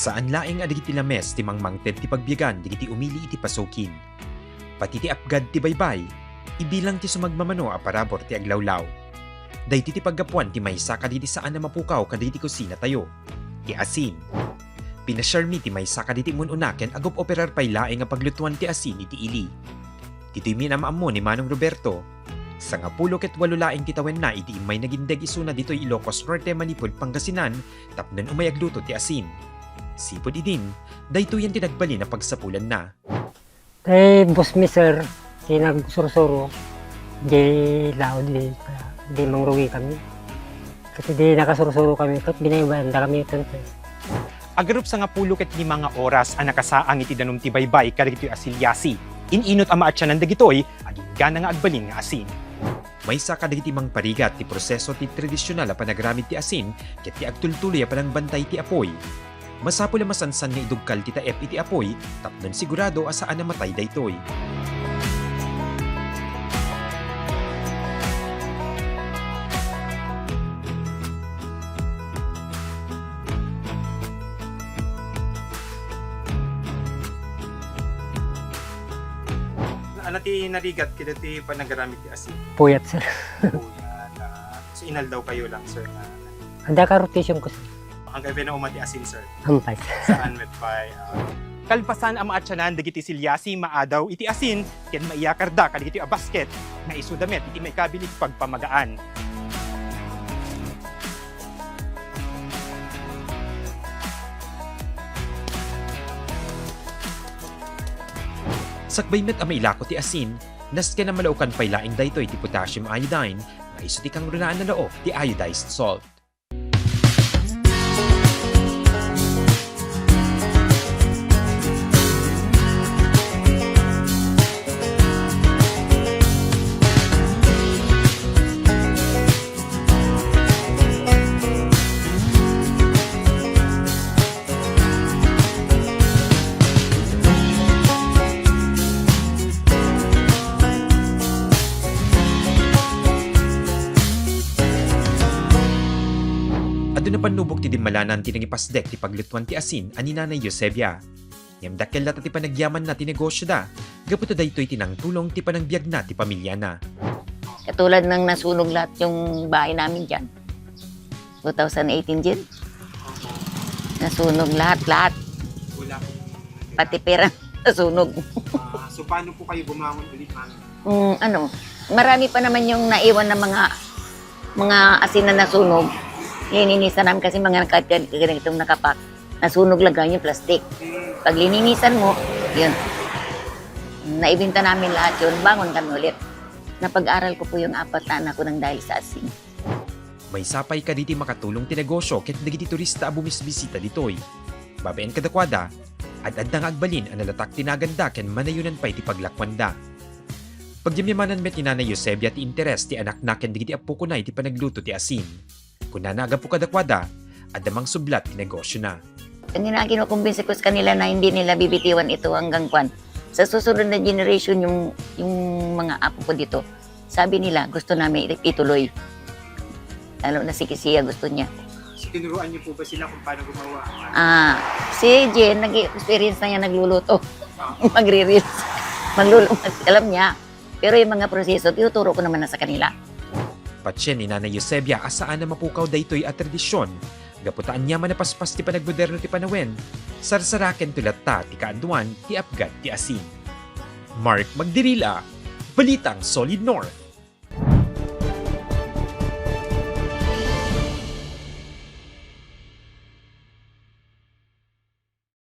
Saan laing adigiti lames ti mangmangted ti pagbiyagan digiti umili iti pasukin. Pati ti apgad ti baybay, ibilang ti sumagmamano a parabor ti aglawlaw. Dayti ti paggapuan ti maysa kaditi saan na mapukaw kaditi kusina tayo. Ti asin. Pinasharmi ti maysa kaditi mununaken agop operar pay laing nga paglutuan ti asin iti ili. Dito'y minamaam mo ni Manong Roberto. Sa nga 18 laing titawen na iti imay nagindeg isuna dito'y Ilocos Norte Manipod Pangasinan tapnon umayagluto ti asin. Sipod idin, daytoy yan tinagbali na pagsapulan na. Kay boss mi sir, sinagsursuro, di lao di mangrugi kami. Kasi di nakasursuro kami, kat binayabanda kami ito. Agarup sa nga 15 oras ang nakasaang iti danom ti baybay kadagitoy asilyasi. Ininot ang maatsanan dagitoy, aging gana nga agbalin nga asin. Maysa kadagiti mang parigat ti proseso ti tradisyonal a panagramid ti asin ket ti agtultuloy a panangbantay ti apoy. Masapul a masansan nga idugkal ti taep iti apoy tapnon sigurado asaan na matay daytoy. Ano ti narigat kita ti panagaramit ti asin? Puyat sir. So inal daw kayo lang sir na Ada ka rotation ko sir. ang gabi na umati asin sir. Hampay. Saan met by kalpasan ang maatsanan dagiti silyasi maadaw iti asin ken maiyakarda kadagiti a basket nga isudamet iti may kabilig pagpamagaan. Sakbay met a mailako ti asin, nas na malaukan pay laing daytoy ti potassium iodine, nga iso ti kang runaan na loob ti iodized salt. Ado na panubok ti dimalanan ti nangipasdek ti paglutuan ti asin ani Nanay Eusebia. Ngem dakkel lata ti panagyaman na ti negosyo da, gaputo daytoy tinang tulong ti panagbiag na ti pamilya na. Katulad ng nasunog lahat yung bahay namin dyan. 2018 dyan. Nasunog lahat. Wala po. Pati pera nasunog. So paano po kayo bumangon ulit ma'am? Marami pa naman yung naiwan na mga asin na nasunog. Lininisan namin kasi mga ganitong nakapak. Nasunog lang yung plastic. Pag lininisan mo, yun. Naibinta namin lahat yun. Bangon kami ulit. Napag-aral ko po yung 4 na anak ko ng dahil sa asin. May sapay ka diti makatulong ti negosyo ket dagiti turista a bumisbisita ditoy. Babaen kadakwada, ad-ad nga agbalin ang nalatak tinaganda ken manayunan pay ti paglakwanda. Pagyamyamanan met ni Nanay Eusebia ti interes ti anak na ken dagiti apo kunay ti panagluto ti asin. Kung nanaga po kadakwada, adamang sublat ti negosyo na. Ang kinukumbinsi ko sa kanila na hindi nila bibitiwan ito hanggang kwan. Sa susunod na generation yung mga apo ko dito, sabi nila gusto namin ituloy. Lalo na si Kisiya gusto niya. Tinuruan niyo po ba sila kung paano gumawa? Si Jen, nag-experience na niya nagluluto. Magre-reels. Alam niya. Pero yung mga proseso, tinuturo ko naman na sa kanila. Patsyen ni Nanay Eusebia asaan na mapukaw daytoy at tradisyon. Gaputaan niya manapaspas ti panagmoderno ti panawen. Sarsaraken tulat ta ti kaadwan ti apgad ti asin. Mark Magdirila, Balitang Solid North.